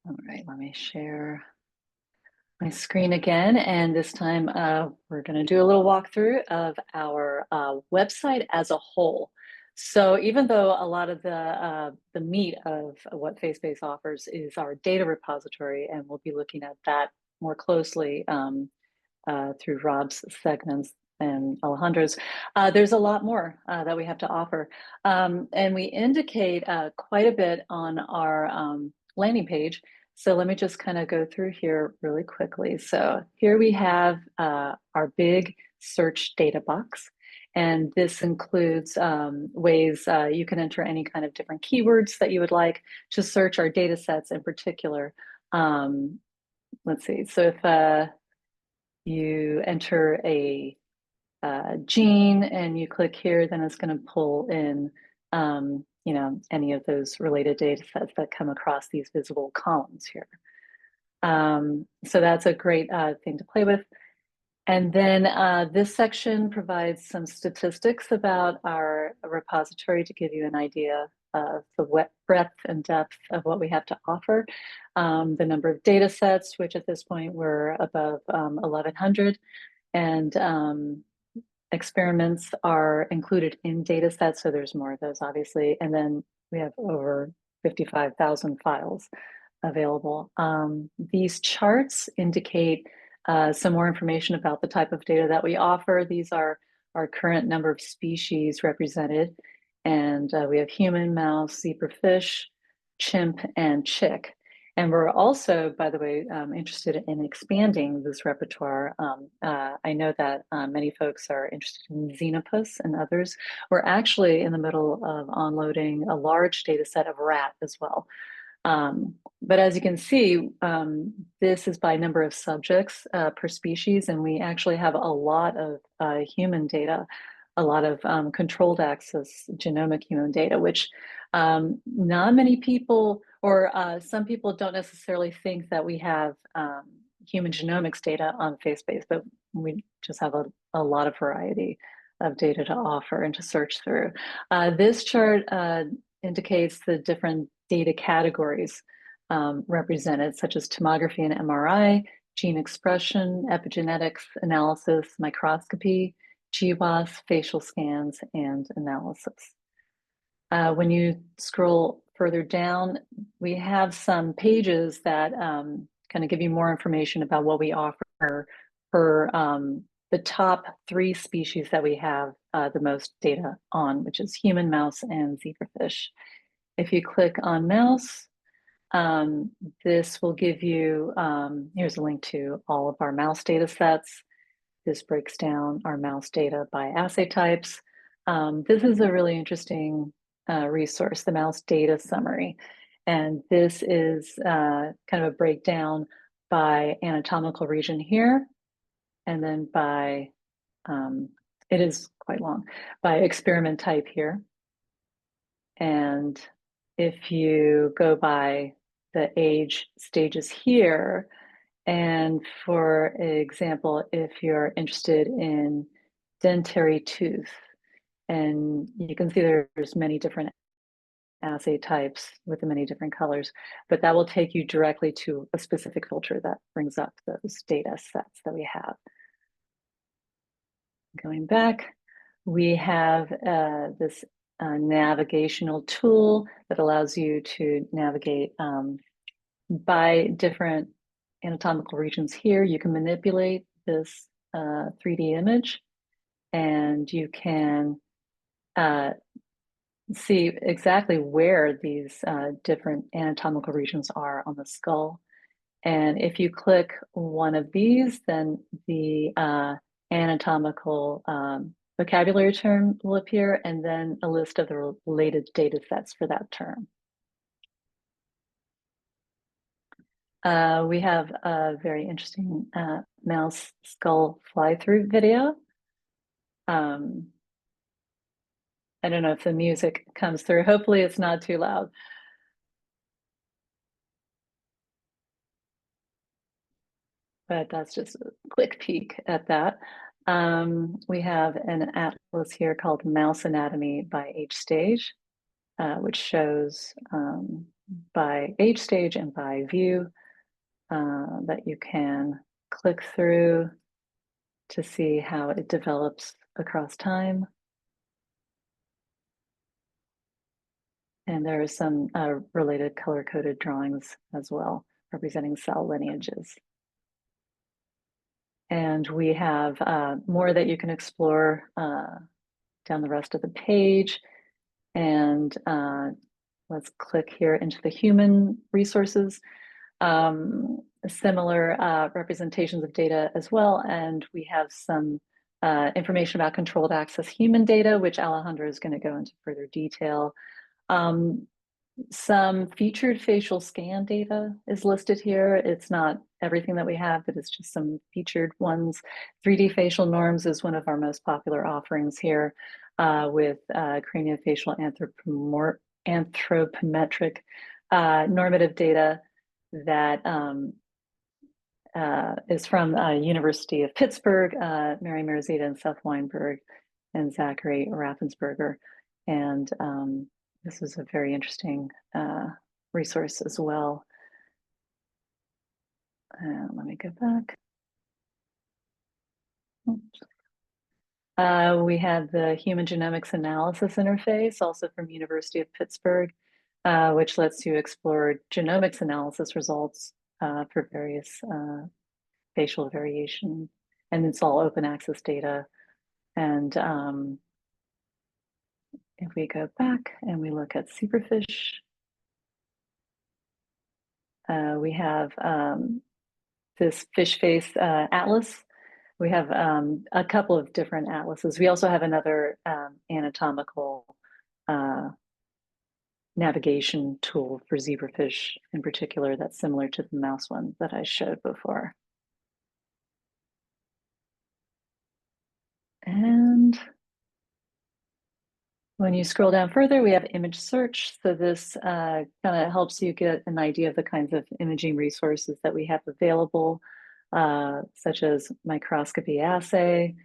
All right, let me share my screen again. And this time we're going to do a little walkthrough of our website as a whole. So even though a lot of the meat of what FaceBase offers is our data repository, and we'll be looking at that more closely through Rob's segments and Alejandro's, there's a lot more that we have to offer. And we indicate quite a bit on our landing page. So let me just kind of go through here really quickly. So here we have our big search data box. And this includes ways you can enter any kind of different keywords that you would like to search our data sets in particular. Let's see. So if you enter a gene and you click here, then it's going to pull in any of those related data sets that come across these visible columns here. So that's a great thing to play with. And then this section provides some statistics about our repository to give you an idea of the breadth and depth of what we have to offer. The number of data sets, which at this point we're above 1,100, and experiments are included in data sets, so there's more of those, obviously. And then we have over 55,000 files available. These charts indicate some more information about the type of data that we offer. These are our current number of species represented. And we have human, mouse, zebrafish, chimp, and chick. And we're also, by the way, interested in expanding this repertoire. I know that many folks are interested in xenopus and others. We're actually in the middle of onloading a large data set of rat as well. But as you can see, this is by number of subjects per species, and we actually have a lot of human data, a lot of controlled access genomic human data, which not many people, or some people don't necessarily think that we have human genomics data on FaceBase, but we just have a lot of variety of data to offer and to search through. This chart indicates the different data categories represented, such as tomography and MRI, gene expression, epigenetics, analysis, microscopy, GWAS, facial scans, and analysis. When you scroll further down, we have some pages that kind of give you more information about what we offer for the top 3 species that we have the most data on, which is human, mouse, and zebrafish. If you click on mouse, this will give you, here's a link to all of our mouse data sets. This breaks down our mouse data by assay types. This is a really interesting resource, the mouse data summary. And this is kind of a breakdown by anatomical region here, and then by, it is quite long, by experiment type here. And if you go by the age stages here, and for example, if you're interested in dentary tooth, and you can see there's many different assay types with the many different colors, but that will take you directly to a specific filter that brings up those data sets that we have. Going back, we have this navigational tool that allows you to navigate by different anatomical regions here. You can manipulate this 3D image, and you can see exactly where these different anatomical regions are on the skull. And if you click one of these, then the anatomical vocabulary term will appear, and then a list of the related data sets for that term. We have a very interesting mouse skull fly-through video. I don't know if the music comes through. Hopefully it's not too loud. But that's just a quick peek at that. We have an atlas here called Mouse Anatomy by Age Stage, which shows by age stage and by view that you can click through to see how it develops across time. And there are some related color-coded drawings as well, representing cell lineages. And we have more that you can explore down the rest of the page. And let's click here into the human resources. Similar representations of data as well. And we have some information about controlled access human data, which Alejandro is going to go into further detail. Some featured facial scan data is listed here. It's not everything that we have, but it's just some featured ones. 3D facial norms is one of our most popular offerings here with craniofacial anthropometric normative data that is from University of Pittsburgh, Mary Merzita and Seth Weinberg and Zachary Raffensperger. And this is a very interesting resource as well. Let me go back. We have the Human Genomics Analysis Interface, also from University of Pittsburgh, which lets you explore genomics analysis results for various facial variation. And it's all open access data. And if we go back and we look at Zebrafish, we have this fish face atlas. We have a couple of different atlases. We also have another anatomical navigation tool for zebrafish in particular that's similar to the mouse one that I showed before. And when you scroll down further, we have image search. So this kind of helps you get an idea of the kinds of imaging resources that we have available, such as microscopy assay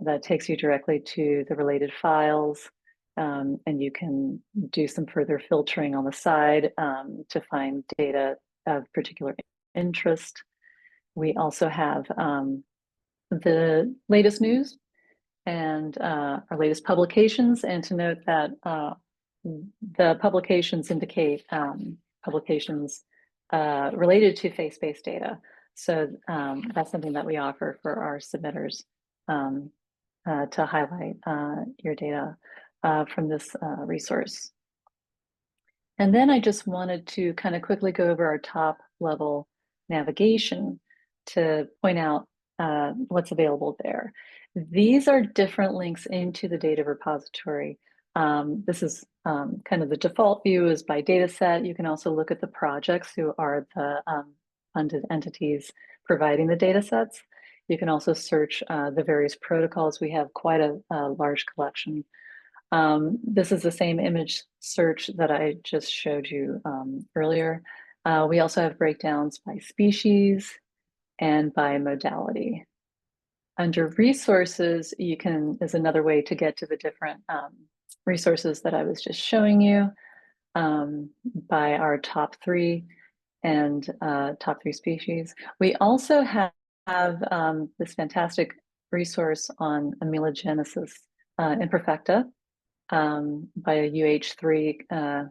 that takes you directly to the related files. And you can do some further filtering on the side to find data of particular interest. We also have the latest news and our latest publications, and to note that the publications indicate publications related to FaceBase data. So that's something that we offer for our submitters to highlight your data from this resource. And then I just wanted to kind of quickly go over our top level navigation to point out what's available there. These are different links into the data repository. This is kind of the default view is by data set. You can also look at the projects who are the funded entities providing the data sets. You can also search the various protocols. We have quite a large collection. This is the same image search that I just showed you earlier. We also have breakdowns by species and by modality. Under resources, you can, is another way to get to the different resources that I was just showing you by our top three and top three species. We also have this fantastic resource on amelogenesis imperfecta by a UH3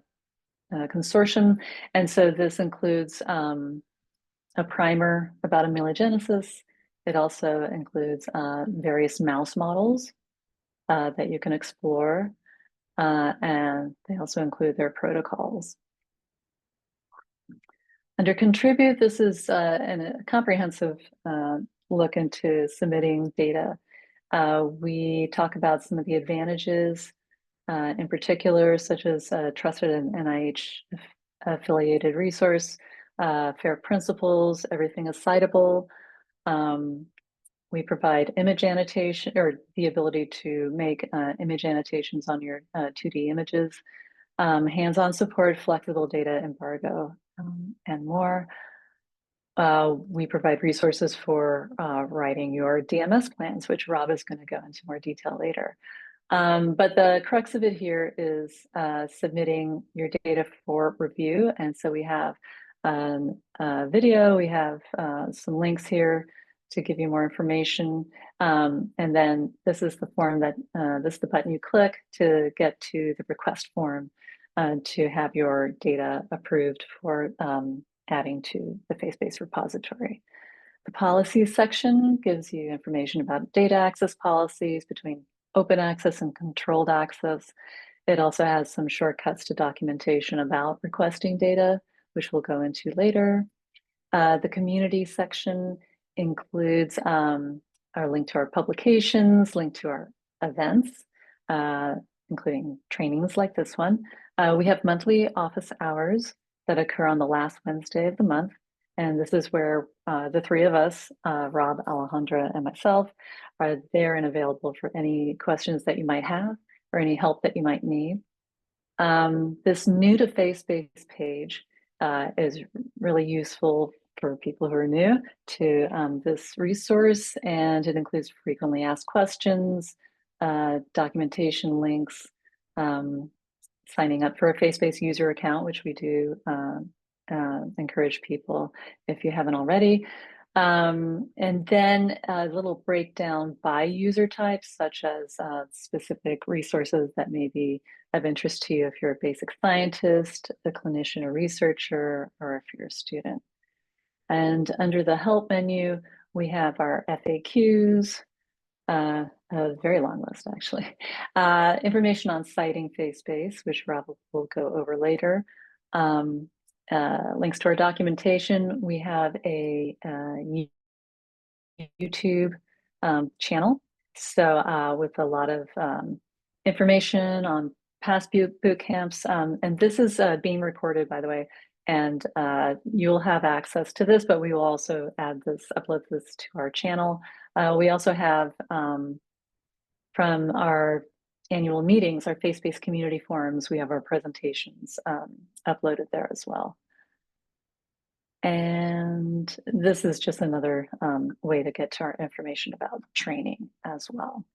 consortium. And so this includes a primer about amelogenesis. It also includes various mouse models that you can explore, and they also include their protocols. Under contribute, this is a comprehensive look into submitting data. We talk about some of the advantages in particular, such as trusted and NIH affiliated resource, fair principles, everything is citable. We provide image annotation or the ability to make image annotations on your 2D images, hands-on support, flexible data embargo, and more. We provide resources for writing your DMS plans, which Rob is going to go into more detail later. But the crux of it here is submitting your data for review. And so we have a video, we have some links here to give you more information. And then this is the form that, this is the button you click to get to the request form to have your data approved for adding to the FaceBase repository. The policies section gives you information about data access policies between open access and controlled access. It also has some shortcuts to documentation about requesting data, which we'll go into later. The community section includes our link to our publications, link to our events, including trainings like this one. We have monthly office hours that occur on the last Wednesday of the month. And this is where the three of us, Rob, Alejandro, and myself, are there and available for any questions that you might have or any help that you might need. This new to FaceBase page is really useful for people who are new to this resource, and it includes frequently asked questions, documentation links, signing up for a FaceBase user account, which we do encourage people if you haven't already. And then a little breakdown by user types, such as specific resources that may be of interest to you if you're a basic scientist, a clinician or researcher, or if you're a student. And under the help menu, we have our FAQs, a very long list actually, information on citing FaceBase, which Rob will go over later. Links to our documentation. We have a YouTube channel, so with a lot of information on past boot camps, and this is being recorded, by the way, and you'll have access to this, but we will also upload this to our channel. We also have from our annual meetings, our FaceBase community forums, we have our presentations uploaded there as well. And this is just another way to get to our information about training as well.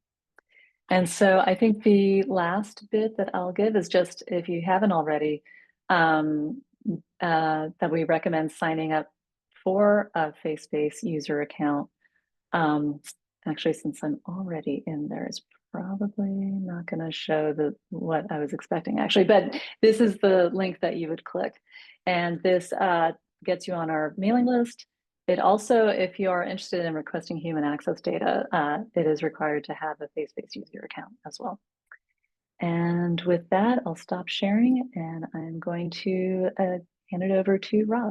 And so I think the last bit that I'll give is just, if you haven't already, that we recommend signing up for a FaceBase user account. Actually, since I'm already in there, it's probably not going to show what I was expecting actually, but this is the link that you would click. And this gets you on our mailing list. It also, if you are interested in requesting human access data, it is required to have a FaceBase user account as well. And with that, I'll stop sharing and I'm going to hand it over to Rob.